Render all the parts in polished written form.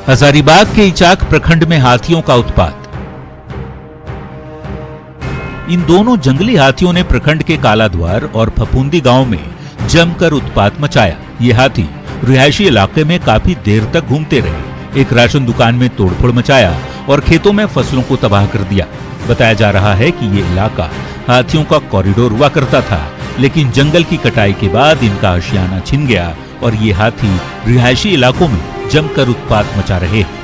हजारीबाग के इचाक प्रखंड में हाथियों का उत्पात। इन दोनों जंगली हाथियों ने प्रखंड के कालाद्वार और फफूंदी गांव में जमकर उत्पात मचाया। ये हाथी रिहायशी इलाके में काफी देर तक घूमते रहे, एक राशन दुकान में तोड़फोड़ मचाया और खेतों में फसलों को तबाह कर दिया। बताया जा रहा है कि ये इलाका हाथियों का कॉरिडोर हुआ करता था, लेकिन जंगल की कटाई के बाद इनका आशियाना छिन गया और ये हाथी रिहायशी इलाकों में जमकर उत्पात मचा रहे हैं।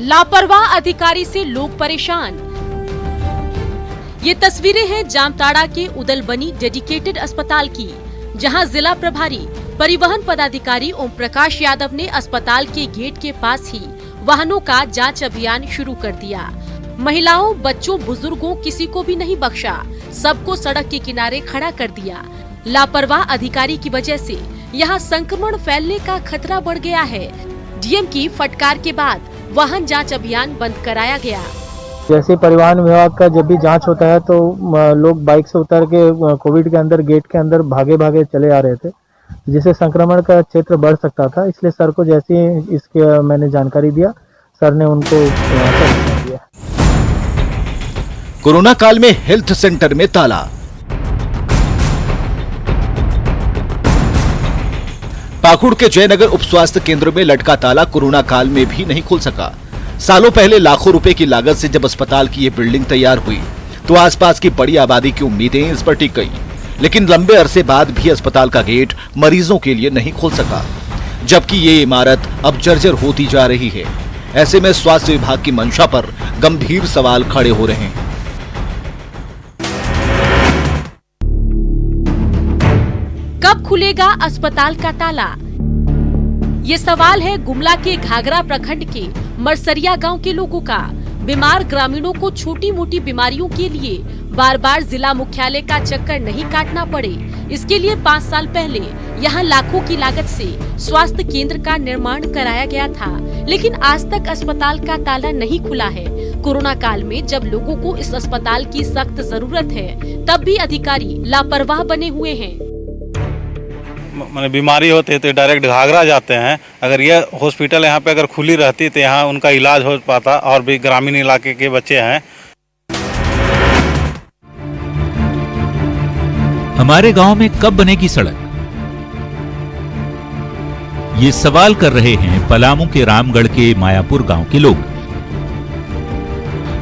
लापरवाह अधिकारी से लोग परेशान। ये तस्वीरें हैं जामताड़ा के उदलबनी डेडिकेटेड अस्पताल की, जहां जिला प्रभारी परिवहन पदाधिकारी ओम प्रकाश यादव ने अस्पताल के गेट के पास ही वाहनों का जांच अभियान शुरू कर दिया। महिलाओं, बच्चों, बुजुर्गों, किसी को भी नहीं बख्शा, सबको सड़क के किनारे खड़ा कर दिया। लापरवाह अधिकारी की वजह से यहाँ संक्रमण फैलने का खतरा बढ़ गया है। डीएम की फटकार के बाद वाहन जांच अभियान बंद कराया गया। जैसे परिवहन विभाग का जब भी जांच होता है तो लोग बाइक से उतर के कोविड के अंदर गेट के अंदर भागे भागे चले आ रहे थे, जिससे संक्रमण का क्षेत्र बढ़ सकता था। इसलिए सर को जैसे ही इसके मैंने जानकारी दिया, सर ने उनको दिया। कोरोना काल में हेल्थ सेंटर में ताला। पाकुड़ के जयनगर उप स्वास्थ्य केंद्र में लटका ताला कोरोना काल में भी नहीं खुल सका। सालों पहले लाखों रुपए की लागत से जब अस्पताल की ये बिल्डिंग तैयार हुई तो आसपास की बड़ी आबादी की उम्मीदें इस पर टिक गई, लेकिन लंबे अरसे बाद भी अस्पताल का गेट मरीजों के लिए नहीं खुल सका, जबकि ये इमारत अब जर्जर होती जा रही है। ऐसे में स्वास्थ्य विभाग की मंशा पर गंभीर सवाल खड़े हो रहे हैं। कब खुलेगा अस्पताल का ताला? ये सवाल है गुमला के घाघरा प्रखंड के मरसरिया गांव के लोगों का। बीमार ग्रामीणों को छोटी मोटी बीमारियों के लिए बार बार जिला मुख्यालय का चक्कर नहीं काटना पड़े, इसके लिए 5 साल पहले यहाँ लाखों की लागत से स्वास्थ्य केंद्र का निर्माण कराया गया था, लेकिन आज तक अस्पताल का ताला नहीं खुला है। कोरोना काल में जब लोगों को इस अस्पताल की सख्त जरूरत है, तब भी अधिकारी लापरवाह बने हुए हैं। मैंने बीमारी होती है तो डायरेक्ट घाघरा जाते हैं। अगर ये हॉस्पिटल यहाँ पे अगर खुली रहती तो यहाँ उनका इलाज हो पाता, और भी ग्रामीण इलाके के बच्चे हैं। हमारे गांव में कब बनेगी सड़क? ये सवाल कर रहे हैं पलामू के रामगढ़ के मायापुर गांव के लोग।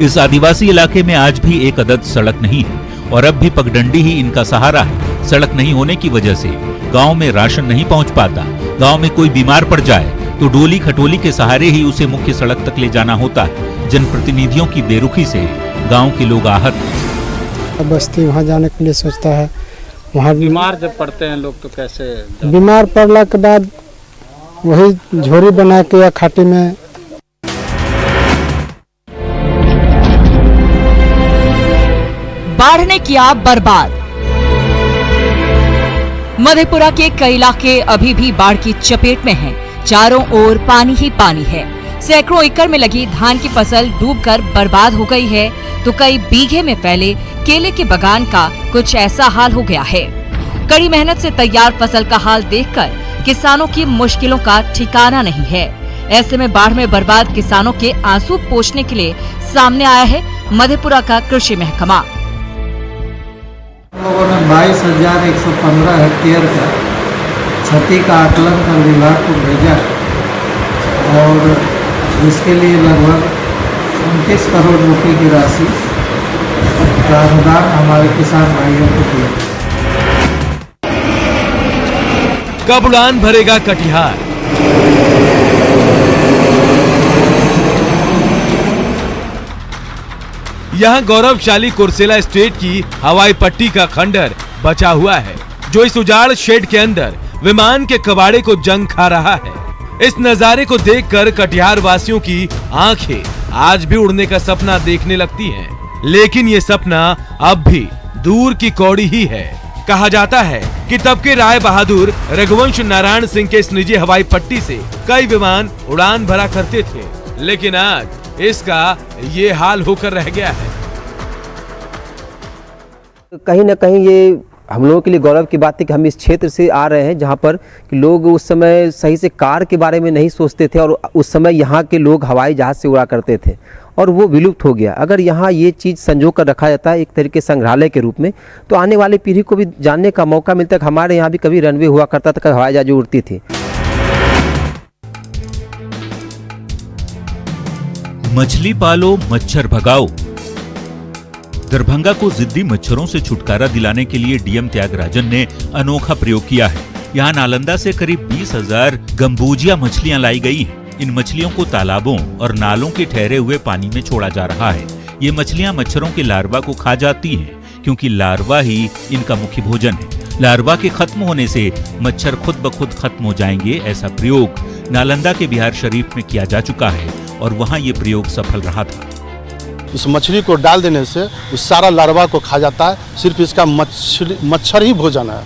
इस आदिवासी इलाके में आज भी एक अदद सड़क नहीं है और अब भी पगडंडी ही इनका सहारा है। सड़क नहीं होने की वजह से गांव में राशन नहीं पहुंच पाता। गांव में कोई बीमार पड़ जाए तो डोली खटोली के सहारे ही उसे मुख्य सड़क तक ले जाना होता है। जनप्रतिनिधियों की बेरुखी से गांव के लोग आहत हैं। बस्ती वहाँ जाने के लिए सोचता है। वहाँ बीमार जब पड़ते हैं लोग तो कैसे? बीमार पड़ने के बाद वही झोरी बना के या खाटी में। बाढ़ ने किया बर्बाद। मधेपुरा के कई इलाके अभी भी बाढ़ की चपेट में हैं। चारों ओर पानी ही पानी है। सैकड़ों एकड़ में लगी धान की फसल डूबकर बर्बाद हो गई है, तो कई बीघे में फैले केले के बागान का कुछ ऐसा हाल हो गया है। कड़ी मेहनत से तैयार फसल का हाल देखकर किसानों की मुश्किलों का ठिकाना नहीं है। ऐसे में बाढ़ में बर्बाद किसानों के आंसू पोंछने के लिए सामने आया है मधेपुरा का कृषि महकमा। लोगों ने 22,115 हेक्टेयर का क्षति का आकलन कर विभाग को भेजा और इसके लिए लगभग 29 करोड़ रुपए की राशि का अनुदान हमारे किसान भाइयों को दिया। कब उड़ान भरेगा कटिहार? यहाँ गौरवशाली कुर्सेला स्टेट की हवाई पट्टी का खंडर बचा हुआ है, जो इस उजाड़ शेड के अंदर विमान के कबाड़े को जंग खा रहा है। इस नजारे को देखकर कटिहार वासियों की आंखें आज भी उड़ने का सपना देखने लगती हैं, लेकिन ये सपना अब भी दूर की कौड़ी ही है। कहा जाता है कि तब के राय बहादुर रघुवंश नारायण सिंह के इस निजी हवाई पट्टी से कई विमान उड़ान भरा करते थे, लेकिन आज इसका ये हाल होकर रह गया है। कहीं न कहीं ये हम लोगों के लिए गौरव की बात है कि हम इस क्षेत्र से आ रहे हैं जहाँ पर कि लोग उस समय सही से कार के बारे में नहीं सोचते थे और उस समय यहाँ के लोग हवाई जहाज़ से उड़ा करते थे और वो विलुप्त हो गया। अगर यहाँ ये चीज़ संजो कर रखा जाता है एक तरीके संग्रहालय के रूप में, तो आने वाली पीढ़ी को भी जानने का मौका मिलता है। हमारे यहाँ भी कभी रनवे हुआ करता था, कभी हवाई जहाज़ उड़ती थी। मछली पालो, मच्छर भगाओ। दरभंगा को जिद्दी मच्छरों से छुटकारा दिलाने के लिए डीएम त्यागराजन ने अनोखा प्रयोग किया है। यहाँ नालंदा से करीब 20,000 गंबूजिया मछलियां लाई गई हैं। इन मछलियों को तालाबों और नालों के ठहरे हुए पानी में छोड़ा जा रहा है। ये मछलियां मच्छरों के लार्वा को खा जाती हैं, क्योंकि लार्वा ही इनका मुख्य भोजन है। लार्वा के खत्म होने से मच्छर खुद ब खुद खत्म हो जाएंगे। ऐसा प्रयोग नालंदा के बिहार शरीफ में किया जा चुका है और वहाँ ये प्रयोग सफल रहा था। इस मछली को डाल देने से उस सारा लार्वा को खा जाता है। सिर्फ इसका मच्छर ही भोजन है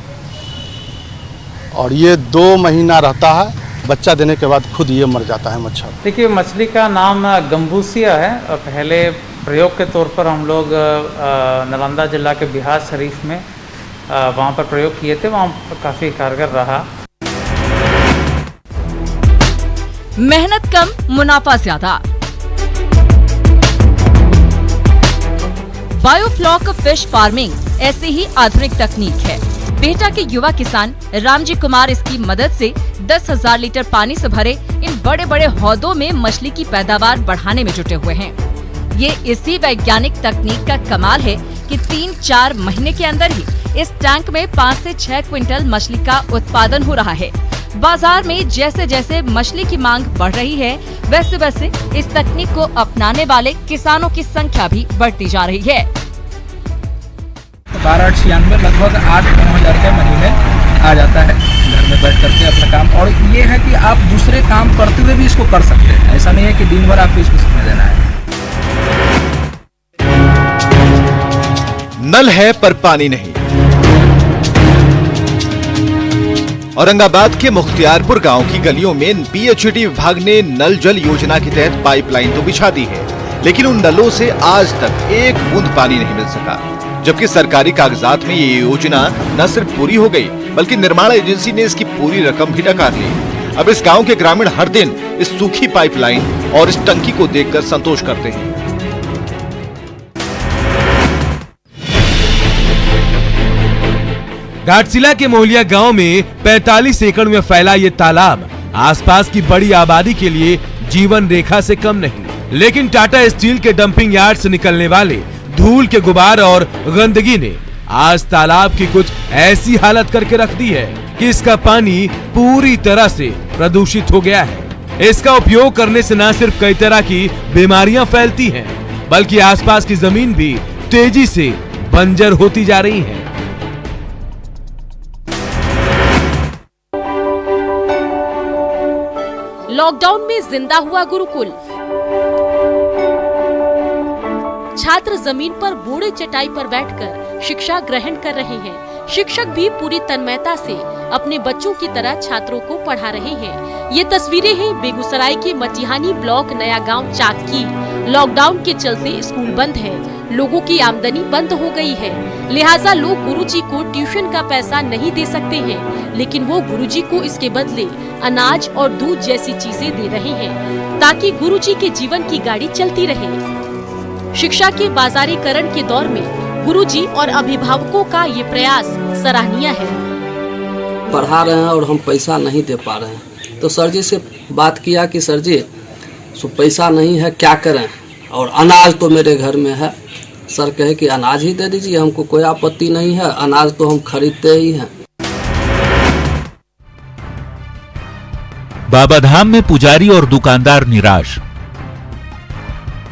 और ये 2 महीना रहता है। बच्चा देने के बाद खुद ये मर जाता है मच्छर। देखिए, मछली का नाम गंबूसिया है और पहले प्रयोग के तौर पर हम लोग नालंदा जिला के बिहार शरीफ में वहाँ पर प्रयोग किए थे। वहाँ काफ़ी कारगर रहा। मेहनत कम, मुनाफा ज्यादा। बायोफ्लॉक फिश फार्मिंग ऐसी ही आधुनिक तकनीक है। बेहटा के युवा किसान रामजी कुमार इसकी मदद से 10,000 लीटर पानी से भरे इन बड़े बड़े हौदों में मछली की पैदावार बढ़ाने में जुटे हुए हैं। ये इसी वैज्ञानिक तकनीक का कमाल है कि 3-4 महीने के अंदर ही इस टैंक में 5 से 6 क्विंटल मछली का उत्पादन हो रहा है। बाजार में जैसे जैसे मछली की मांग बढ़ रही है, वैसे वैसे इस तकनीक को अपनाने वाले किसानों की संख्या भी बढ़ती जा रही है। 12,896 लगभग 8-9 हज़ार रुपये महीने आ जाता है घर में बैठ करके अपना काम। और ये है कि आप दूसरे काम करते हुए भी इसको कर सकते हैं। ऐसा नहीं है कि दिन भर आपको इसको समय देना है। नल है पर पानी नहीं। औरंगाबाद के मुख्तियारपुर गांव की गलियों में पीएचईडी विभाग ने नल जल योजना के तहत पाइपलाइन तो बिछा दी है, लेकिन उन नलों से आज तक एक बूंद पानी नहीं मिल सका। जबकि सरकारी कागजात में ये योजना न सिर्फ पूरी हो गई, बल्कि निर्माण एजेंसी ने इसकी पूरी रकम भी नकार ली। अब इस गांव के ग्रामीण हर दिन इस सूखी पाइपलाइन और इस टंकी को देखकर संतोष करते हैं। घाटशिला के मोहलिया गांव में 45 एकड़ में फैला ये तालाब आसपास की बड़ी आबादी के लिए जीवन रेखा से कम नहीं। लेकिन टाटा स्टील के डंपिंग यार्ड से निकलने वाले धूल के गुबार और गंदगी ने आज तालाब की कुछ ऐसी हालत करके रख दी है कि इसका पानी पूरी तरह से प्रदूषित हो गया है। इसका उपयोग करने से न सिर्फ कई तरह की बीमारियां फैलती हैं, बल्कि आसपास की जमीन भी तेजी से बंजर होती जा रही है। लॉकडाउन में जिंदा हुआ गुरुकुल। छात्र जमीन पर बूढ़े चटाई पर बैठकर शिक्षा ग्रहण कर रहे हैं। शिक्षक भी पूरी तन्मयता से अपने बच्चों की तरह छात्रों को पढ़ा रहे हैं। ये तस्वीरें हैं बेगूसराय के मटिहानी ब्लॉक नया गांव चाक की। लॉकडाउन के चलते स्कूल बंद है, लोगों की आमदनी बंद हो गई है, लिहाजा लोग गुरुजी को ट्यूशन का पैसा नहीं दे सकते हैं, लेकिन वो गुरुजी को इसके बदले अनाज और दूध जैसी चीजें दे रहे हैं ताकि गुरुजी के जीवन की गाड़ी चलती रहे। शिक्षा के बाजारीकरण के दौर में गुरुजी और अभिभावकों का ये प्रयास सराहनीय है। पढ़ा रहे हैं और हम पैसा नहीं दे पा रहे हैं, तो सर जी से बात किया कि सर जी पैसा नहीं है, क्या करें, और अनाज तो मेरे घर में है। सर कहे कि अनाज ही दे दीजिए, हमको कोई आपत्ति नहीं है, अनाज तो हम खरीदते ही हैं। बाबाधाम में पुजारी और दुकानदार निराश।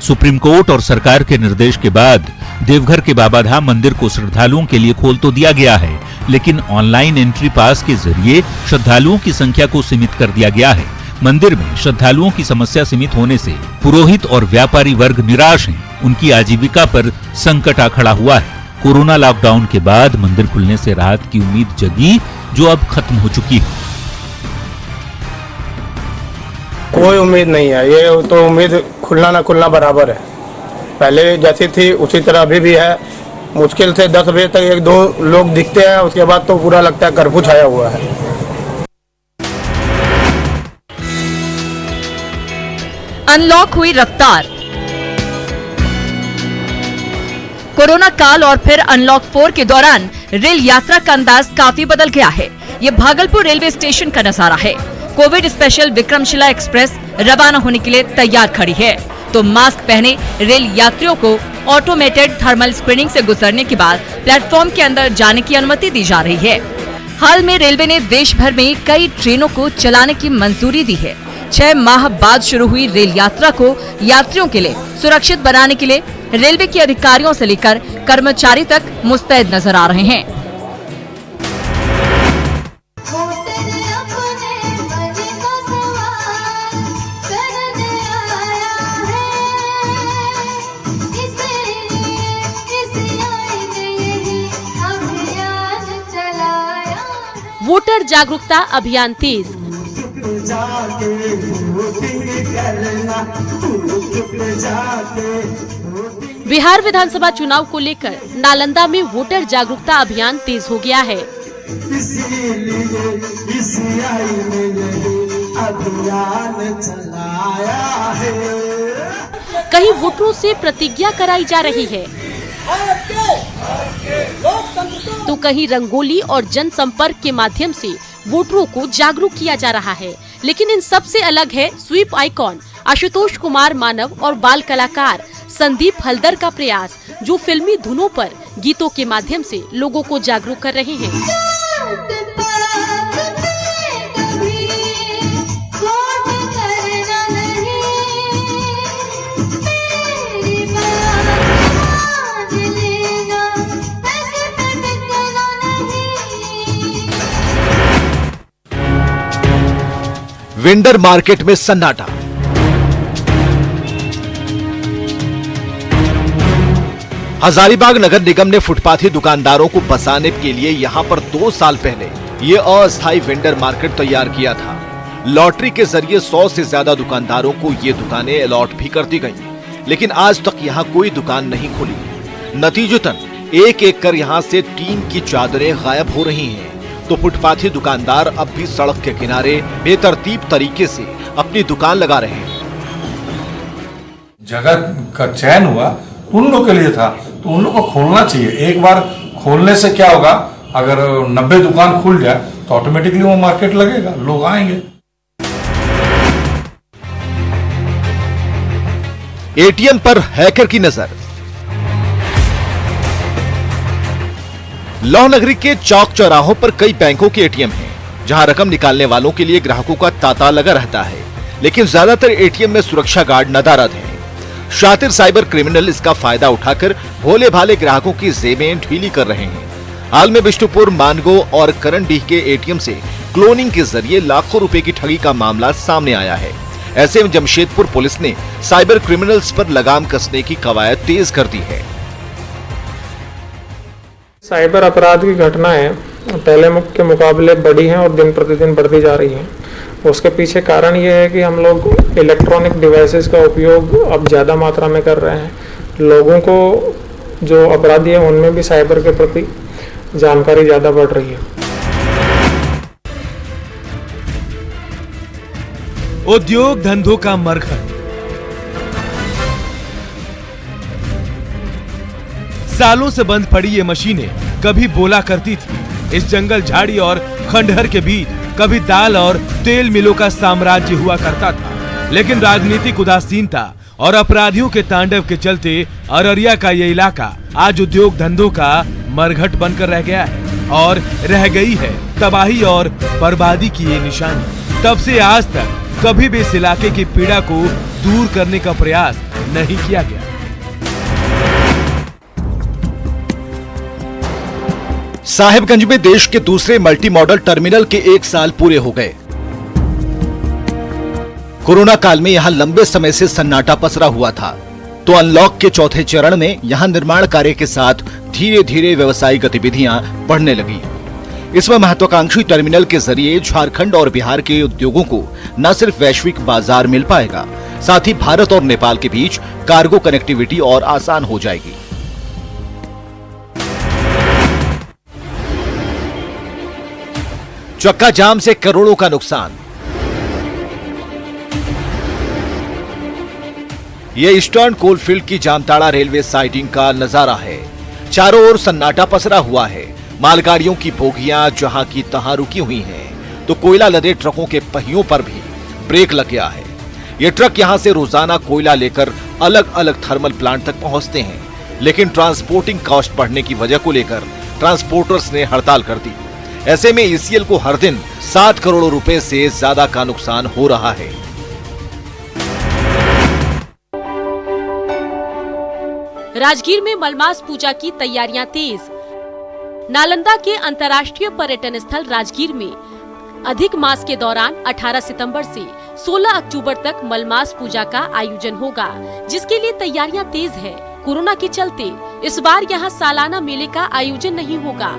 सुप्रीम कोर्ट और सरकार के निर्देश के बाद देवघर के बाबाधाम मंदिर को श्रद्धालुओं के लिए खोल तो दिया गया है, लेकिन ऑनलाइन एंट्री पास के जरिए श्रद्धालुओं की संख्या को सीमित कर दिया गया है। मंदिर में श्रद्धालुओं की समस्या सीमित होने से पुरोहित और व्यापारी वर्ग निराश हैं। उनकी आजीविका पर संकट आ खड़ा हुआ है। कोरोना लॉकडाउन के बाद मंदिर खुलने से राहत की उम्मीद जगी, जो अब खत्म हो चुकी है। कोई उम्मीद नहीं है, ये तो उम्मीद खुलना ना खुलना बराबर है। पहले जैसी थी उसी तरह अभी भी है। मुश्किल से 10 बजे तक 1-2 लोग दिखते हैं, उसके बाद तो पूरा लगता है कर्फ्यू छाया हुआ है। अनलॉक हुई रफ्तार। कोरोना काल और फिर अनलॉक 4 के दौरान रेल यात्रा का अंदाज काफी बदल गया है। ये भागलपुर रेलवे स्टेशन का नजारा है। कोविड स्पेशल विक्रमशिला एक्सप्रेस रवाना होने के लिए तैयार खड़ी है, तो मास्क पहने रेल यात्रियों को ऑटोमेटेड थर्मल स्क्रीनिंग से गुजरने के बाद प्लेटफॉर्म के अंदर जाने की अनुमति दी जा रही है। हाल में रेलवे ने देश भर में कई ट्रेनों को चलाने की मंजूरी दी है। 6 माह बाद शुरू हुई रेल यात्रा को यात्रियों के लिए सुरक्षित बनाने के लिए रेलवे के अधिकारियों से लेकर कर्मचारी तक मुस्तैद नजर आ रहे हैं। वोटर जागरूकता अभियान तेज। बिहार विधानसभा चुनाव को लेकर नालंदा में वोटर जागरूकता अभियान तेज हो गया है। कहीं वोटरों से प्रतिज्ञा कराई जा रही है, तो कहीं रंगोली और जनसंपर्क के माध्यम से वोटरों को जागरूक किया जा रहा है। लेकिन इन सब से अलग है स्वीप आइकॉन आशुतोष कुमार मानव और बाल कलाकार संदीप हल्दर का प्रयास, जो फिल्मी धुनों पर गीतों के माध्यम से लोगों को जागरूक कर रहे हैं। वेंडर मार्केट में सन्नाटा। हजारीबाग नगर निगम ने फुटपाथी दुकानदारों को बसाने के लिए यहां पर 2 साल पहले ये अस्थायी वेंडर मार्केट तैयार किया था। लॉटरी के जरिए 100 से ज्यादा दुकानदारों को ये दुकानें अलॉट भी कर दी गई, लेकिन आज तक यहां कोई दुकान नहीं खुली। नतीजतन एक एक कर यहां से टीन की चादरें गायब हो रही हैं, तो फुटपाथी दुकानदार अब भी सड़क के किनारे बेतरतीब तरीके से अपनी दुकान लगा रहे हैं। जगह का चयन हुआ उन लोगों के लिए था, तो उन लोगों को खोलना चाहिए। एक बार खोलने से क्या होगा, अगर 90 दुकान खुल जाए तो ऑटोमेटिकली वो मार्केट लगेगा, लोग आएंगे। एटीएम पर हैकर की नजर। लौह नगरी के चौक चौराहों पर कई बैंकों के एटीएम हैं, जहां रकम निकालने वालों के लिए ग्राहकों का तांता लगा रहता है, लेकिन ज्यादातर एटीएम में सुरक्षा गार्ड नदारद हैं। शातिर साइबर क्रिमिनल इसका फायदा उठाकर भोले भाले ग्राहकों की जेबें ढीली कर रहे हैं। हाल में बिष्टुपुर, मानगो और करनडीह के एटीएम से क्लोनिंग के जरिए लाखों रुपए की ठगी का मामला सामने आया है। ऐसे में जमशेदपुर पुलिस ने साइबर क्रिमिनल्स पर लगाम कसने की कवायद तेज कर दी है। साइबर अपराध की घटनाएं पहले के मुकाबले बढ़ी हैं और दिन प्रतिदिन बढ़ती जा रही हैं। उसके पीछे कारण ये है कि हम लोग इलेक्ट्रॉनिक डिवाइसेस का उपयोग अब ज़्यादा मात्रा में कर रहे हैं। लोगों को जो अपराधी हैं उनमें भी साइबर के प्रति जानकारी ज़्यादा बढ़ रही है। उद्योग धंधों का मरघट। सालों से बंद पड़ी ये मशीनें कभी बोला करती थी। इस जंगल झाड़ी और खंडहर के बीच कभी दाल और तेल मिलों का साम्राज्य हुआ करता था, लेकिन राजनीतिक उदासीनता और अपराधियों के तांडव के चलते अररिया का ये इलाका आज उद्योग धंधों का मरघट बनकर रह गया है और रह गई है तबाही और बर्बादी की ये निशानी। तब से आज तक कभी भी इस इलाके की पीड़ा को दूर करने का प्रयास नहीं किया गया। साहिबगंज में देश के दूसरे मल्टी मॉडल टर्मिनल के 1 साल पूरे हो गए। कोरोना काल में यहां लंबे समय से सन्नाटा पसरा हुआ था, तो अनलॉक के चौथे चरण में यहां निर्माण कार्य के साथ धीरे धीरे व्यवसायिक गतिविधियां बढ़ने लगी। इसमें महत्वाकांक्षी टर्मिनल के जरिए झारखंड और बिहार के उद्योगों को न सिर्फ वैश्विक बाजार मिल पाएगा, साथ ही भारत और नेपाल के बीच कार्गो कनेक्टिविटी और आसान हो जाएगी। चक्का जाम से करोड़ों का नुकसान। यह ईस्टर्न कोलफील्ड की जामताड़ा रेलवे साइडिंग का नजारा है। चारों ओर सन्नाटा पसरा हुआ है। मालगाड़ियों की बोगियां जहां की तहां रुकी हुई हैं, तो कोयला लदे ट्रकों के पहियों पर भी ब्रेक लग गया है। ये ट्रक यहां से रोजाना कोयला लेकर अलग अलग थर्मल प्लांट तक पहुंचते हैं, लेकिन ट्रांसपोर्टिंग कॉस्ट बढ़ने की वजह को लेकर ट्रांसपोर्टर्स ने हड़ताल कर दी। ऐसे में ईसीएल को हर दिन 7 करोड़ रुपए से ज्यादा का नुकसान हो रहा है। राजगीर में मलमास पूजा की तैयारियां तेज। नालंदा के अंतर्राष्ट्रीय पर्यटन स्थल राजगीर में अधिक मास के दौरान 18 सितंबर से 16 अक्टूबर तक मलमास पूजा का आयोजन होगा, जिसके लिए तैयारियां तेज है। कोरोना के चलते इस बार यहां सालाना मेले का आयोजन नहीं होगा।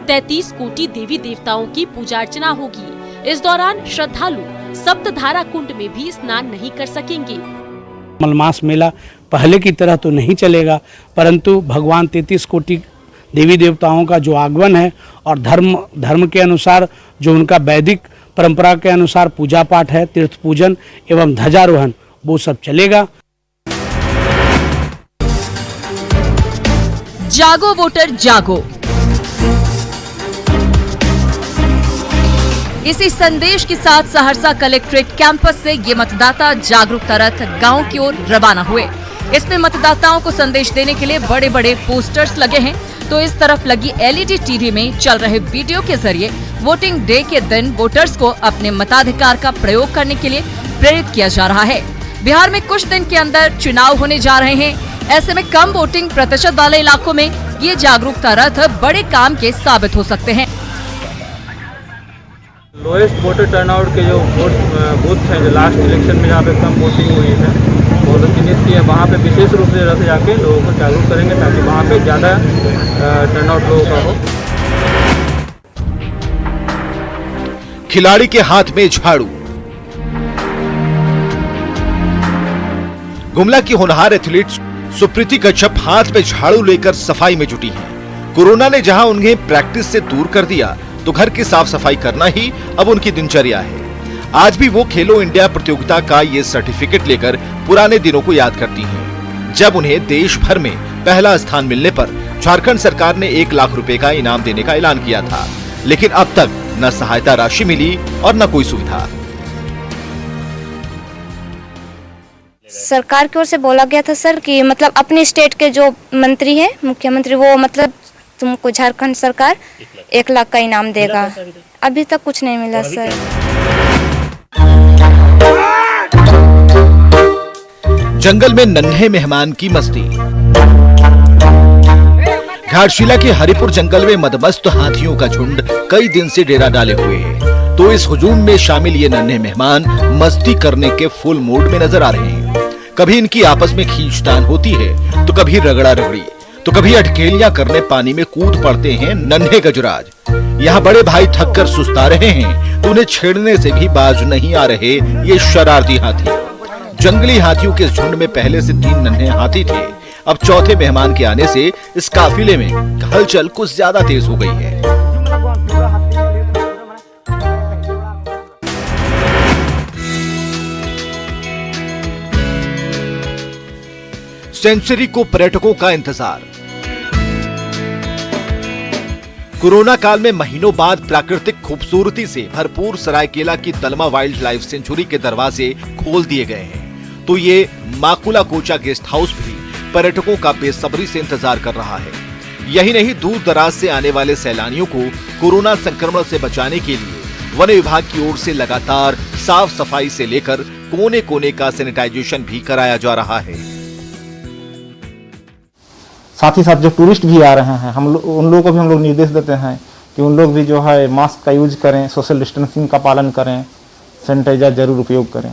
33 कोटि देवी देवताओं की पूजा अर्चना होगी। इस दौरान श्रद्धालु सप्तधारा कुंड में भी स्नान नहीं कर सकेंगे। मलमास मेला पहले की तरह तो नहीं चलेगा, परंतु भगवान 33 कोटि देवी देवताओं का जो आगमन है और धर्म के अनुसार जो उनका वैदिक परंपरा के अनुसार पूजा पाठ है, तीर्थ पूजन एवं ध्वजारोहण, वो सब चलेगा। जागो वोटर जागो, इसी संदेश के साथ सहरसा कलेक्ट्रेट कैंपस से ये मतदाता जागरूकता रथ गांव की ओर रवाना हुए। इसमें मतदाताओं को संदेश देने के लिए बड़े बड़े पोस्टर्स लगे हैं, तो इस तरफ लगी एलईडी टीवी में चल रहे वीडियो के जरिए वोटिंग डे के दिन वोटर्स को अपने मताधिकार का प्रयोग करने के लिए प्रेरित किया जा रहा है। बिहार में कुछ दिन के अंदर चुनाव होने जा रहे हैं। ऐसे में कम वोटिंग प्रतिशत वाले इलाकों में ये जागरूकता रथ बड़े काम के साबित हो सकते हैं। लोएस्ट वोटर टर्नआउट के जो बूथ हैं, जो लास्ट इलेक्शन में जहाँ पे कम वोटिंग हुई है, वो लोग चिन्हित किए, वहाँ पे विशेष रूप से रथ जाके लोगों को जागरूक करेंगे ताकि वहाँ पे ज़्यादा टर्नआउट लोगों का हो। खिलाड़ी के हाथ में झाड़ू। गुमला की होनहार एथलीट सुप्रीति कच्छप हाथ में झाड़ू लेकर सफाई में जुटी हैं। कोरोना ने जहां उन्हें प्रैक्टिस से दूर कर दिया, तो घर की साफ सफाई करना ही अब उनकी दिनचर्या है। आज भी वो खेलो इंडिया प्रतियोगिता का ये सर्टिफिकेट लेकर पुराने दिनों को याद करती हैं, जब उन्हें देश भर में पहला स्थान मिलने पर झारखंड सरकार ने 1 लाख रुपए का इनाम देने का ऐलान किया था, लेकिन अब तक न सहायता राशि मिली और न कोई सुविधा। सरकार की ओर से बोला गया था सर कि मतलब अपने स्टेट के जो मंत्री हैं, मुख्यमंत्री, वो मतलब तुमको झारखंड सरकार 1 लाख का इनाम देगा। अभी तक कुछ नहीं मिला सर। जंगल में नन्हे मेहमान की मस्ती। घाटशिला के हरिपुर जंगल में मदमस्त हाथियों का झुंड कई दिन से डेरा डाले हुए है, तो इस हुजूम में शामिल ये नन्हे मेहमान मस्ती करने के फुल मूड में नजर आ रहे हैं। कभी इनकी आपस में खींचतान होती है, तो कभी रगड़ा रगड़ी, तो कभी अटकेलियां करने पानी में कूद पड़ते हैं नन्हे गजराज। यहाँ बड़े भाई थक कर सुस्ता रहे हैं, तो उन्हें छेड़ने से भी बाज नहीं आ रहे ये शरारती हाथी। जंगली हाथियों के झुंड में पहले से 3 नन्हे हाथी थे। अब चौथे मेहमान के आने से इस काफिले में हलचल कुछ ज्यादा तेज हो गई है। सेंचुरी को पर्यटकों का इंतजार। कोरोना काल में महीनों बाद प्राकृतिक खूबसूरती से भरपूर सरायकेला की तलमा वाइल्ड लाइफ सेंचुरी के दरवाजे खोल दिए गए हैं, तो ये माकुला कोचा गेस्ट हाउस भी पर्यटकों का बेसब्री से इंतजार कर रहा है। यही नहीं, दूर दराज से आने वाले सैलानियों को कोरोना संक्रमण से बचाने के लिए वन विभाग की ओर से लगातार साफ सफाई से लेकर कोने कोने का सैनिटाइजेशन भी कराया जा रहा है। साथ ही साथ जो टूरिस्ट भी आ रहे हैं, उन लोगों को भी हम लोग निर्देश देते हैं कि उन लोग भी जो है मास्क का यूज करें, सोशल डिस्टेंसिंग का पालन करें, सैनिटाइजर जरूर उपयोग करें।